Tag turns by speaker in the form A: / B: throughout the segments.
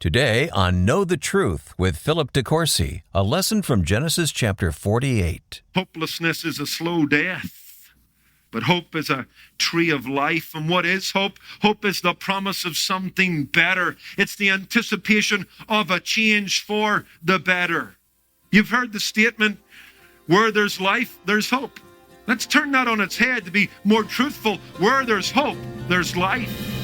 A: Today on Know the Truth with Philip de Courcy, a lesson from Genesis chapter 48.
B: Hopelessness is a slow death, but hope is a tree of life. And what is hope? Hope is the promise of something better. It's the anticipation of a change for the better. You've heard the statement, where there's life, there's hope. Let's turn that on its head to be more truthful. Where there's hope, there's life.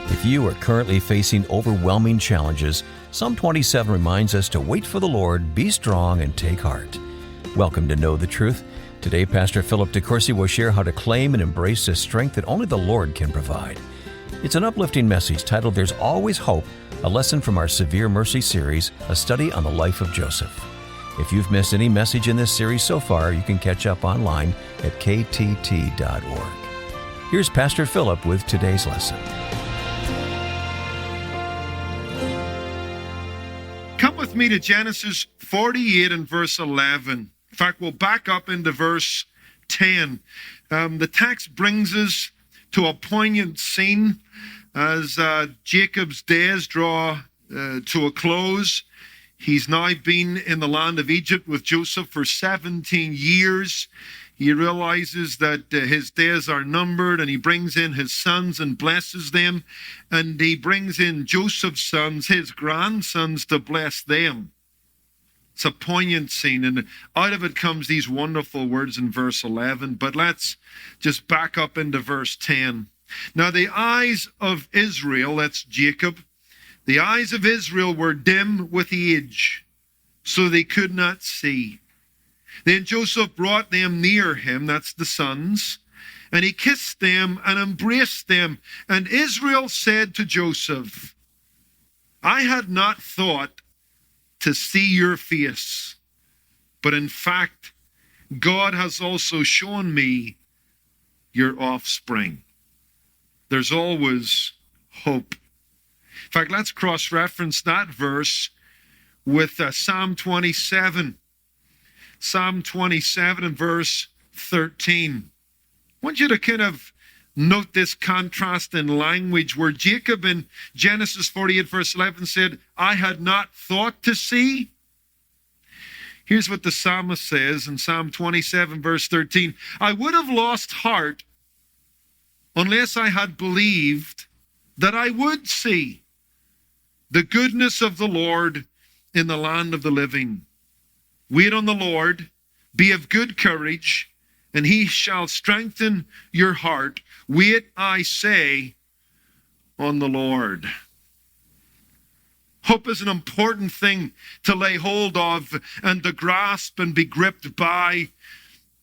A: If you are currently facing overwhelming challenges, Psalm 27 reminds us to wait for the Lord, be strong, and take heart. Welcome to Know the Truth. Today, Pastor Philip de Courcy will share how to claim and embrace the strength that only the Lord can provide. It's an uplifting message titled There's Always Hope, a lesson from our Severe Mercy series, a study on the life of Joseph. If you've missed any message in this series so far, you can catch up online at ktt.org. Here's Pastor Philip with today's lesson.
B: Come with me to Genesis 48 and verse 11. In fact, we'll back up into verse 10. The text brings us to a poignant scene as Jacob's days draw to a close. He's now been in the land of Egypt with Joseph for 17 years. He realizes that his days are numbered, and he brings in his sons and blesses them. And he brings in Joseph's sons, his grandsons, to bless them. It's a poignant scene, and out of it comes these wonderful words in verse 11. But let's just back up into verse 10. Now the eyes of Israel, that's Jacob, the eyes of Israel were dim with age, so they could not see. Then Joseph brought them near him, that's the sons, and he kissed them and embraced them. And Israel said to Joseph, I had not thought to see your face, but in fact, God has also shown me your offspring. There's always hope. In fact, let's cross-reference that verse with Psalm 27. Psalm 27 and verse 13. I want you to kind of note this contrast in language where Jacob in Genesis 48 verse 11 said, I had not thought to see. Here's what the psalmist says in Psalm 27 verse 13. I would have lost heart unless I had believed that I would see the goodness of the Lord in the land of the living. Wait on the Lord, be of good courage, and he shall strengthen your heart. Wait, I say, on the Lord. Hope is an important thing to lay hold of and to grasp and be gripped by.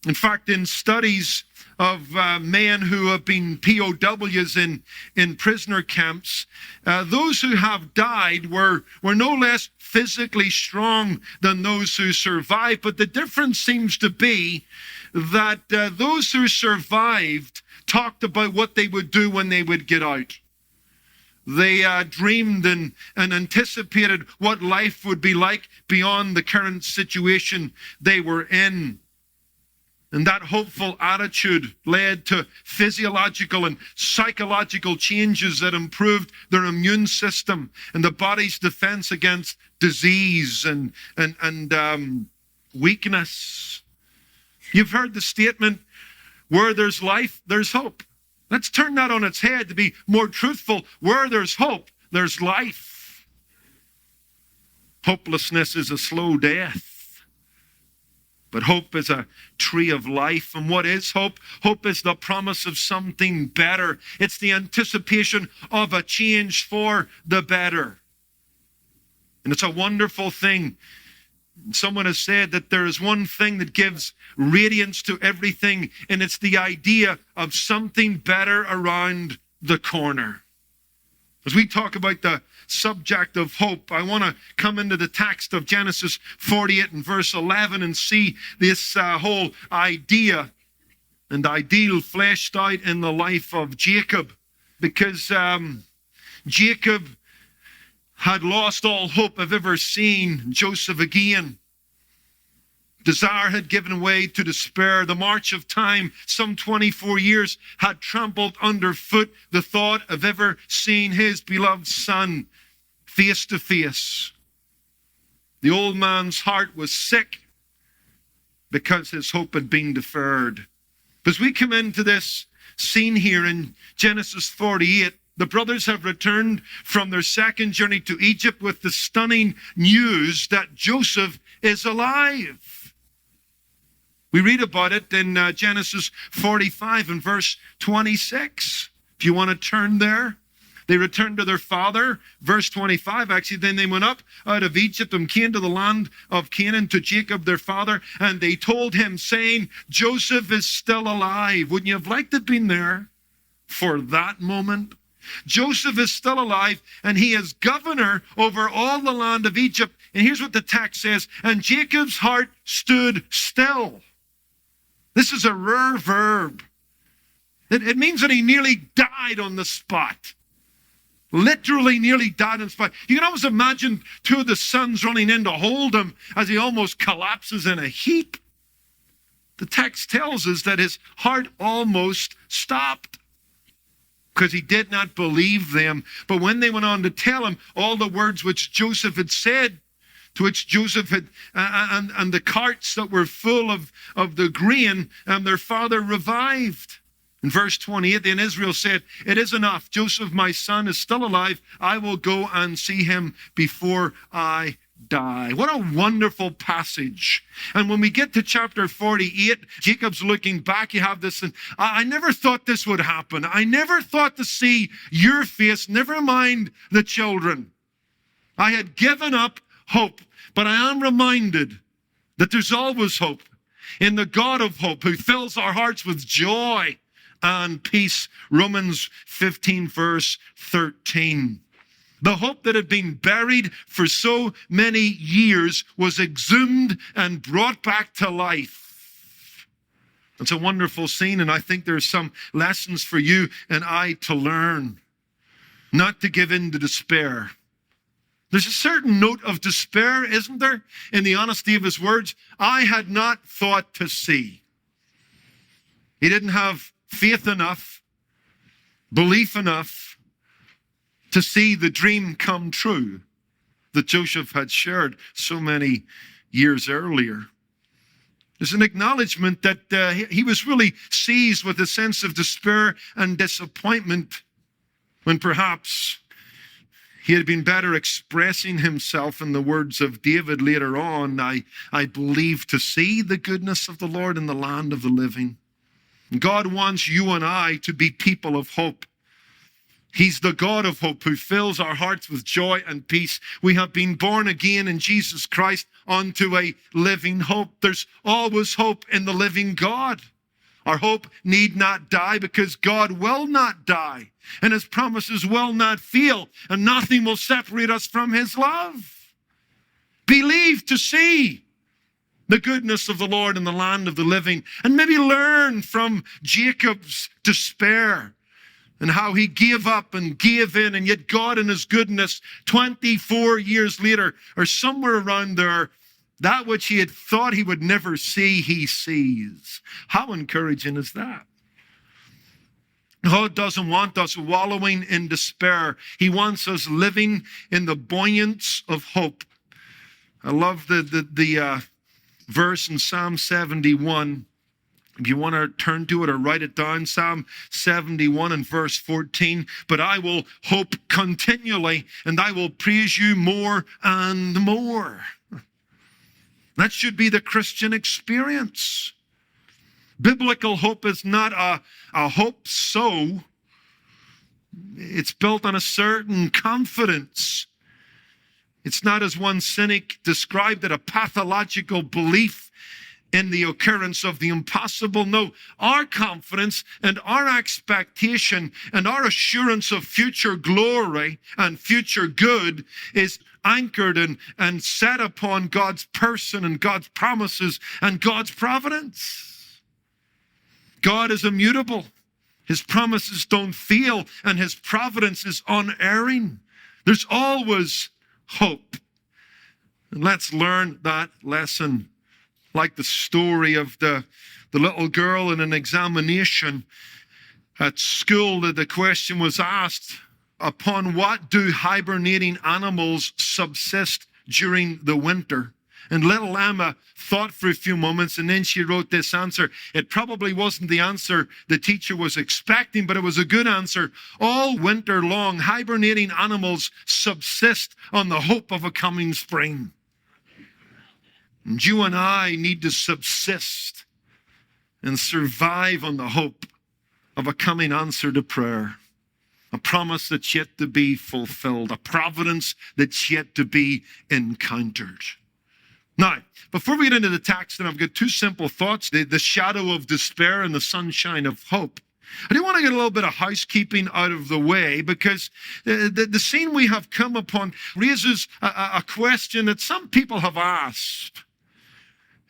B: In fact, in studies of men who have been POWs in prisoner camps, those who have died were no less physically strong than those who survived. But the difference seems to be that those who survived talked about what they would do when they would get out. They dreamed and anticipated what life would be like beyond the current situation they were in. And that hopeful attitude led to physiological and psychological changes that improved their immune system and the body's defense against disease and weakness. You've heard the statement, where there's life, there's hope. Let's turn that on its head to be more truthful. Where there's hope, there's life. Hopelessness is a slow death. But hope is a tree of life. And what is hope? Hope is the promise of something better. It's the anticipation of a change for the better. And it's a wonderful thing. Someone has said that there is one thing that gives radiance to everything, and it's the idea of something better around the corner. As we talk about the subject of hope, I want to come into the text of Genesis 48 and verse 11 and see this whole idea and ideal fleshed out in the life of Jacob. Because Jacob had lost all hope of ever seeing Joseph again. Desire had given way to despair. The march of time, some 24 years, had trampled underfoot the thought of ever seeing his beloved son face to face. The old man's heart was sick because his hope had been deferred. As we come into this scene here in Genesis 48, the brothers have returned from their second journey to Egypt with the stunning news that Joseph is alive. We read about it in Genesis 45 and verse 26. If you want to turn there. They returned to their father. Verse 25, actually, then they went up out of Egypt and came to the land of Canaan to Jacob, their father, and they told him, saying, Joseph is still alive. Wouldn't you have liked to have been there for that moment? Joseph is still alive, and he is governor over all the land of Egypt. And here's what the text says, and Jacob's heart stood still. This is a rare verb. It means that he nearly died on the spot. Literally nearly died on the spot. You can almost imagine two of the sons running in to hold him as he almost collapses in a heap. The text tells us that his heart almost stopped because he did not believe them. But when they went on to tell him all the words which Joseph had said, to which Joseph had, and the carts that were full of the grain, and their father revived. In verse 28, then Israel said, it is enough. Joseph, my son, is still alive. I will go and see him before I die. What a wonderful passage. And when we get to chapter 48, Jacob's looking back. You have this, and I never thought this would happen. I never thought to see your face, never mind the children. I had given up hope, but I am reminded that there's always hope in the God of hope who fills our hearts with joy and peace. Romans 15 verse 13. The hope that had been buried for so many years was exhumed and brought back to life. It's a wonderful scene, and I think there's some lessons for you and I to learn. Not to give in to despair. There's a certain note of despair, isn't there, in the honesty of his words? I had not thought to see. He didn't have faith enough, belief enough to see the dream come true that Joseph had shared so many years earlier. There's an acknowledgement that he was really seized with a sense of despair and disappointment when perhaps he had been better expressing himself in the words of David later on. I believe to see the goodness of the Lord in the land of the living. God wants you and I to be people of hope. He's the God of hope who fills our hearts with joy and peace. We have been born again in Jesus Christ unto a living hope. There's always hope in the living God. Our hope need not die because God will not die, and his promises will not fail, and nothing will separate us from his love. Believe to see the goodness of the Lord in the land of the living, and maybe learn from Jacob's despair and how he gave up and gave in, and yet God in his goodness, 24 years later, or somewhere around there, that which he had thought he would never see, he sees. How encouraging is that? God doesn't want us wallowing in despair. He wants us living in the buoyance of hope. I love the verse in Psalm 71. If you want to turn to it or write it down, Psalm 71 and verse 14. But I will hope continually, and I will praise you more and more. That should be the Christian experience. Biblical hope is not a hope so. It's built on a certain confidence. It's not, as one cynic described it, a pathological belief in the occurrence of the impossible. No, our confidence and our expectation and our assurance of future glory and future good is anchored and set upon God's person and God's promises and God's providence. God is immutable. His promises don't fail, and his providence is unerring. There's always hope. And let's learn that lesson. Like the story of the little girl in an examination at school, that the question was asked, upon what do hibernating animals subsist during the winter? And little Emma thought for a few moments, and then she wrote this answer. It probably wasn't the answer the teacher was expecting, but it was a good answer. All winter long, hibernating animals subsist on the hope of a coming spring. And you and I need to subsist and survive on the hope of a coming answer to prayer, a promise that's yet to be fulfilled, a providence that's yet to be encountered. Now, before we get into the text, and I've got two simple thoughts, the shadow of despair and the sunshine of hope. I do want to get a little bit of housekeeping out of the way, because the scene we have come upon raises a question that some people have asked.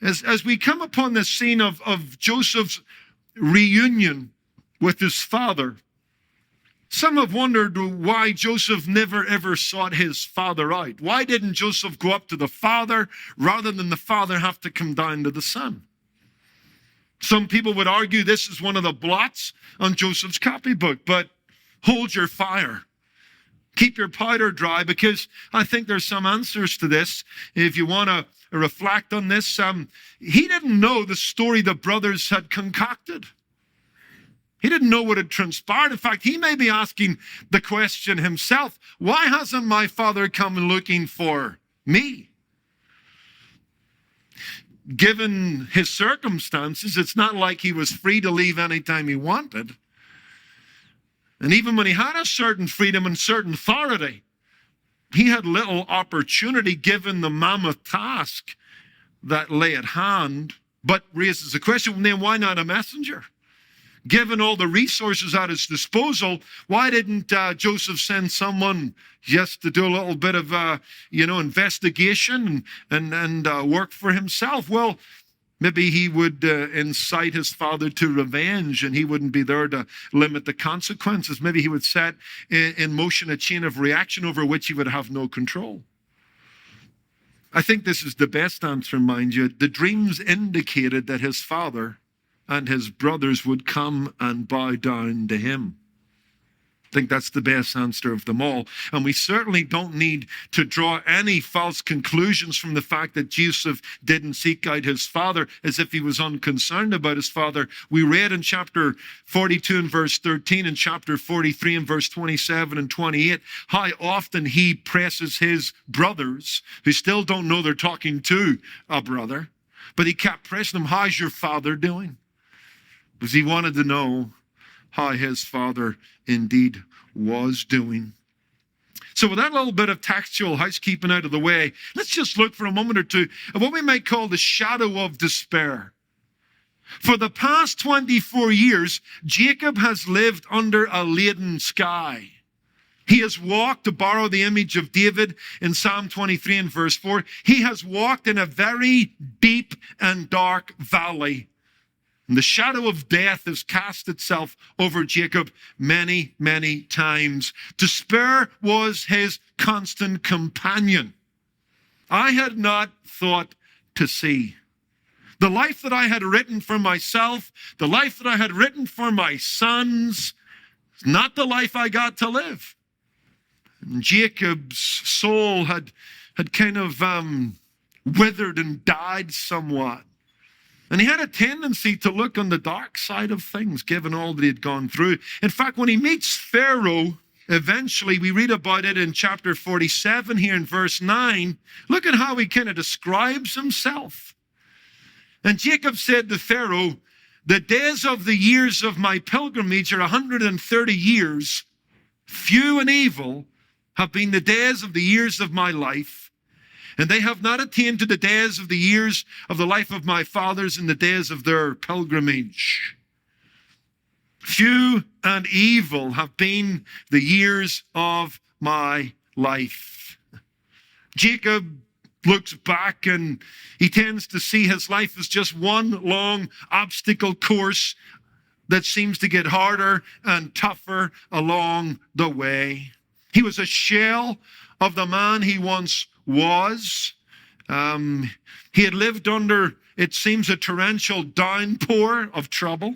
B: As we come upon this scene of Joseph's reunion with his father, some have wondered why Joseph never ever sought his father out. Why didn't Joseph go up to the father rather than the father have to come down to the son? Some people would argue this is one of the blots on Joseph's copybook, but hold your fire. Keep your powder dry, because I think there's some answers to this. If you want to reflect on this, he didn't know the story the brothers had concocted. He didn't know what had transpired. In fact, he may be asking the question himself, why hasn't my father come looking for me? Given his circumstances, it's not like he was free to leave anytime he wanted. And even when he had a certain freedom and certain authority, he had little opportunity given the mammoth task that lay at hand. But raises the question, then why not a messenger? Given all the resources at his disposal, why didn't Joseph send someone just to do a little bit of, investigation and work for himself? Well, maybe he would incite his father to revenge, and he wouldn't be there to limit the consequences. Maybe he would set in motion a chain of reaction over which he would have no control. I think this is the best answer, mind you. The dreams indicated that his father and his brothers would come and bow down to him. I think that's the best answer of them all. And we certainly don't need to draw any false conclusions from the fact that Joseph didn't seek out his father as if he was unconcerned about his father. We read in chapter 42 and verse 13 and chapter 43 and verse 27 and 28 how often he presses his brothers, who still don't know they're talking to a brother, but he kept pressing them, how's your father doing? Because he wanted to know how his father indeed was doing. So with that little bit of textual housekeeping out of the way, let's just look for a moment or two at what we might call the shadow of despair. For the past 24 years, Jacob has lived under a leaden sky. He has walked, to borrow the image of David in Psalm 23 and verse 4, he has walked in a very deep and dark valley. And the shadow of death has cast itself over Jacob many, many times. Despair was his constant companion. I had not thought to see. The life that I had written for myself, the life that I had written for my sons, is not the life I got to live. And Jacob's soul had kind of withered and died somewhat. And he had a tendency to look on the dark side of things, given all that he had gone through. In fact, when he meets Pharaoh, eventually, we read about it in chapter 47 here in verse 9. Look at how he kind of describes himself. And Jacob said to Pharaoh, the days of the years of my pilgrimage are 130 years. Few and evil have been the days of the years of my life. And they have not attained to the days of the years of the life of my fathers in the days of their pilgrimage. Few and evil have been the years of my life. Jacob looks back and he tends to see his life as just one long obstacle course that seems to get harder and tougher along the way. He was a shell of the man he once was. He had lived under, it seems, a torrential downpour of trouble.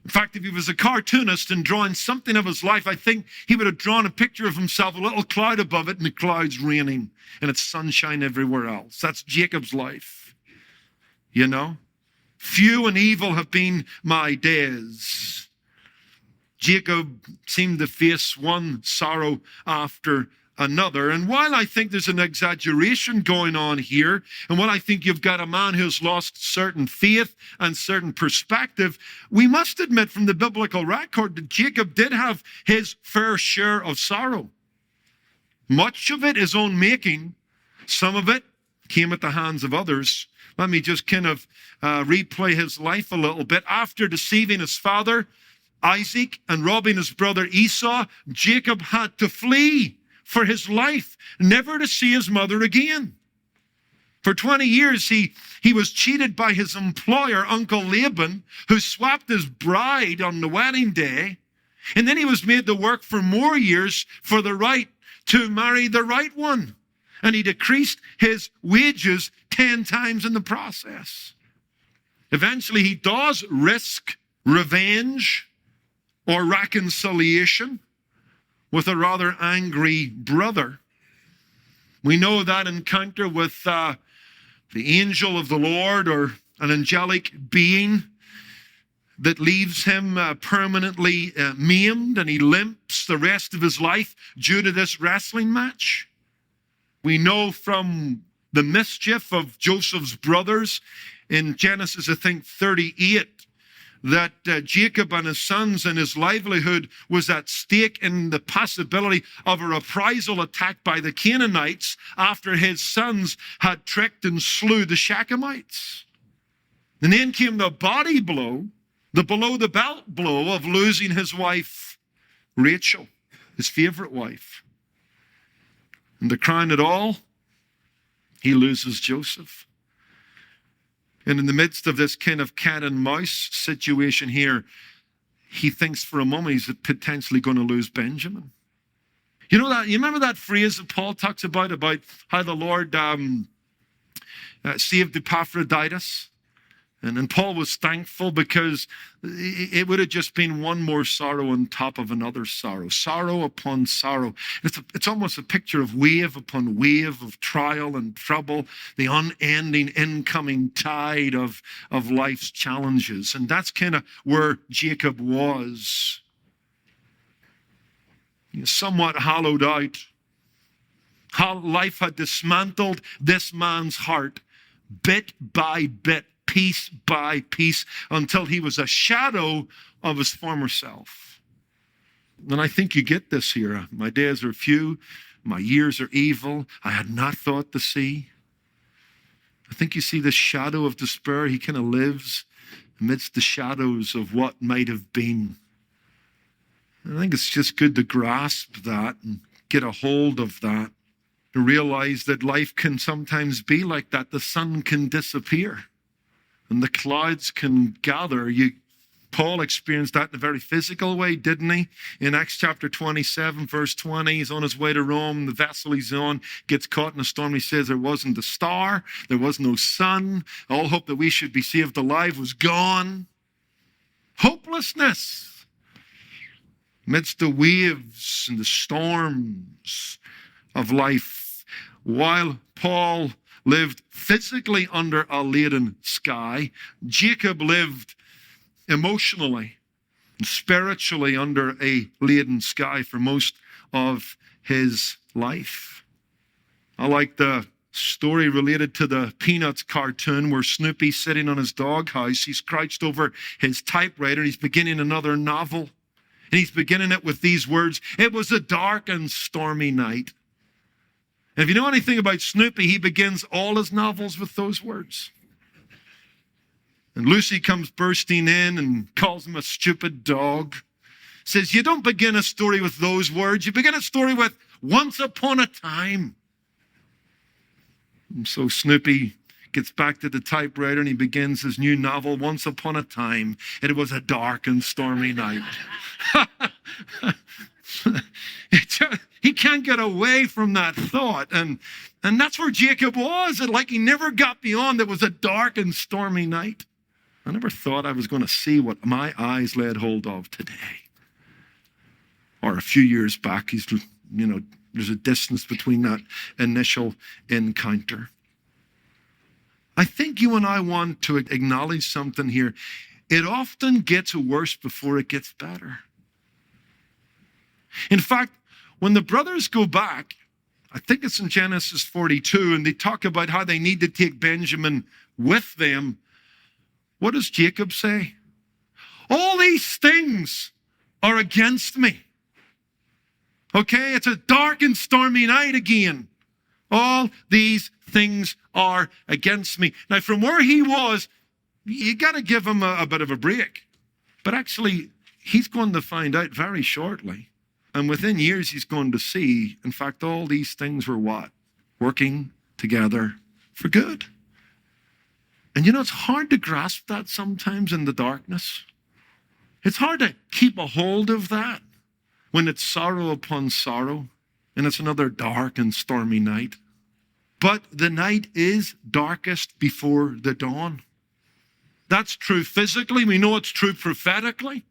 B: In fact, if he was a cartoonist and drawing something of his life, I think he would have drawn a picture of himself, a little cloud above it, and the clouds raining, and it's sunshine everywhere else. That's Jacob's life. You know? Few and evil have been my days. Jacob seemed to face one sorrow after another. And while I think there's an exaggeration going on here, and while I think you've got a man who's lost certain faith and certain perspective, we must admit from the biblical record that Jacob did have his fair share of sorrow. Much of it his own making. Some of it came at the hands of others. Let me just kind of replay his life a little bit. After deceiving his father, Isaac, and robbing his brother Esau, Jacob had to flee for his life, never to see his mother again. For 20 years, he was cheated by his employer, Uncle Laban, who swapped his bride on the wedding day. And then he was made to work for more years for the right to marry the right one. And he decreased his wages 10 times in the process. Eventually, he does risk revenge or reconciliation with a rather angry brother. We know that encounter with the angel of the Lord, or an angelic being that leaves him permanently maimed, and he limps the rest of his life due to this wrestling match. We know from the mischief of Joseph's brothers in Genesis, I think, 38, that Jacob and his sons and his livelihood was at stake in the possibility of a reprisal attack by the Canaanites after his sons had tricked and slew the Shechemites. And then came the body blow, the below-the-belt blow of losing his wife, Rachel, his favorite wife. And to crown it all, he loses Joseph. And in the midst of this kind of cat and mouse situation here, he thinks for a moment he's potentially going to lose Benjamin. You know that? You remember that phrase that Paul talks about how the Lord saved Epaphroditus? And Paul was thankful because it would have just been one more sorrow on top of another sorrow. Sorrow upon sorrow. It's almost a picture of wave upon wave of trial and trouble, the unending incoming tide of life's challenges. And that's kind of where Jacob was. Somewhat hollowed out. How life had dismantled this man's heart bit by bit, piece by piece, until he was a shadow of his former self. And I think you get this here. My days are few, my years are evil, I had not thought to see. I think you see the shadow of despair. He kind of lives amidst the shadows of what might have been. I think it's just good to grasp that and get a hold of that, to realize that life can sometimes be like that. The sun can disappear and the clouds can gather. Paul experienced that in a very physical way, didn't he? In Acts chapter 27, verse 20, he's on his way to Rome. The vessel he's on gets caught in a storm. He says there wasn't a star, there was no sun. All hope that we should be saved alive was gone. Hopelessness amidst the waves and the storms of life. While Paul lived physically under a laden sky, Jacob lived emotionally and spiritually under a laden sky for most of his life. I like the story related to the Peanuts cartoon where Snoopy's sitting on his doghouse. He's crouched over his typewriter and he's beginning another novel. And he's beginning it with these words: "It was a dark and stormy night. And if you know anything about Snoopy, he begins all his novels with those words. And Lucy comes bursting in and calls him a stupid dog. Says, you don't begin a story with those words. You begin a story with once upon a time. And so Snoopy gets back to the typewriter and he begins his new novel, Once Upon a Time. It was a dark and stormy night. He can't get away from that thought. And that's where Jacob was. Like he never got beyond. It was a dark and stormy night. I never thought I was going to see what my eyes laid hold of today. Or a few years back, there's a distance between that initial encounter. I think you and I want to acknowledge something here. It often gets worse before it gets better. In fact, when the brothers go back, I think it's in Genesis 42, and they talk about how they need to take Benjamin with them. What does Jacob say? All these things are against me. Okay, it's a dark and stormy night again. All these things are against me. Now, from where he was, you got to give him a bit of a break. But actually, he's going to find out very shortly. And within years, he's going to see, in fact, all these things were what? Working together for good. And it's hard to grasp that sometimes in the darkness. It's hard to keep a hold of that when it's sorrow upon sorrow and it's another dark and stormy night. But the night is darkest before the dawn. That's true physically. We know it's true prophetically.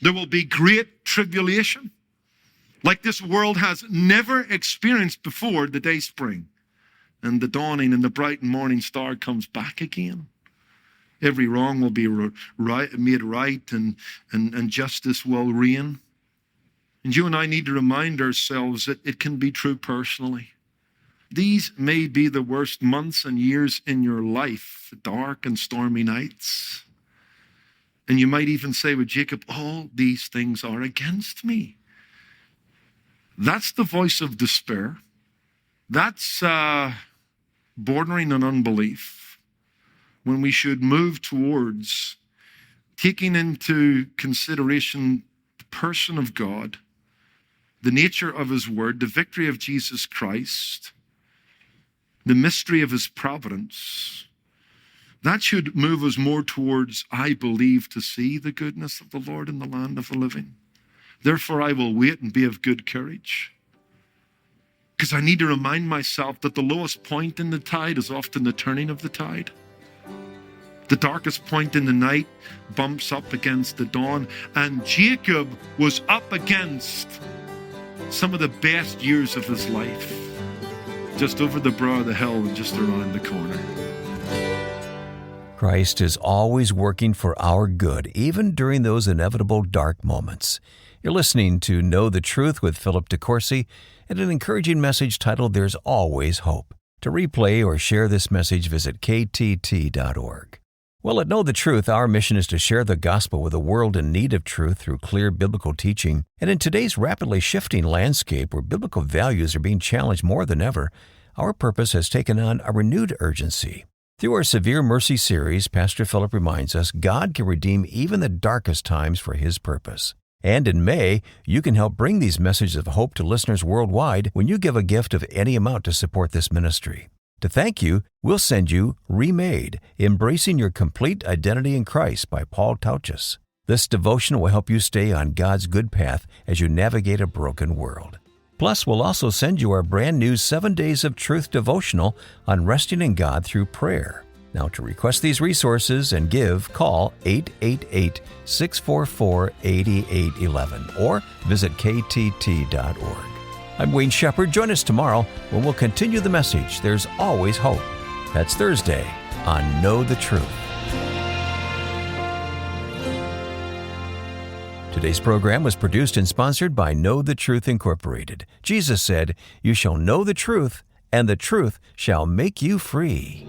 B: There will be great tribulation, like this world has never experienced before the day spring. And the dawning and the bright morning star comes back again. Every wrong will be made right and justice will reign. And you and I need to remind ourselves that it can be true personally. These may be the worst months and years in your life, dark and stormy nights. And you might even say with Jacob, all these things are against me. That's the voice of despair. That's bordering on unbelief, when we should move towards taking into consideration the person of God, the nature of his word, the victory of Jesus Christ, the mystery of his providence. That should move us more towards, I believe, to see the goodness of the Lord in the land of the living. Therefore, I will wait and be of good courage. Because I need to remind myself that the lowest point in the tide is often the turning of the tide. The darkest point in the night bumps up against the dawn. And Jacob was up against some of the best years of his life. Just over the brow of the hill and just around the corner.
A: Christ is always working for our good, even during those inevitable dark moments. You're listening to Know the Truth with Philip de Courcy, and an encouraging message titled There's Always Hope. To replay or share this message, visit ktt.org. Well, at Know the Truth, our mission is to share the gospel with a world in need of truth through clear biblical teaching. And in today's rapidly shifting landscape where biblical values are being challenged more than ever, our purpose has taken on a renewed urgency. Through our Severe Mercy series, Pastor Philip reminds us God can redeem even the darkest times for his purpose. And in May, you can help bring these messages of hope to listeners worldwide when you give a gift of any amount to support this ministry. To thank you, we'll send you Remade, Embracing Your Complete Identity in Christ by Paul Tauchus. This devotion will help you stay on God's good path as you navigate a broken world. Plus, we'll also send you our brand new 7 Days of Truth devotional on resting in God through prayer. Now, to request these resources and give, call 888-644-8811 or visit ktt.org. I'm Wayne Shepherd. Join us tomorrow when we'll continue the message, There's Always Hope. That's Thursday on Know the Truth. Today's program was produced and sponsored by Know the Truth Incorporated. Jesus said, "You shall know the truth, and the truth shall make you free."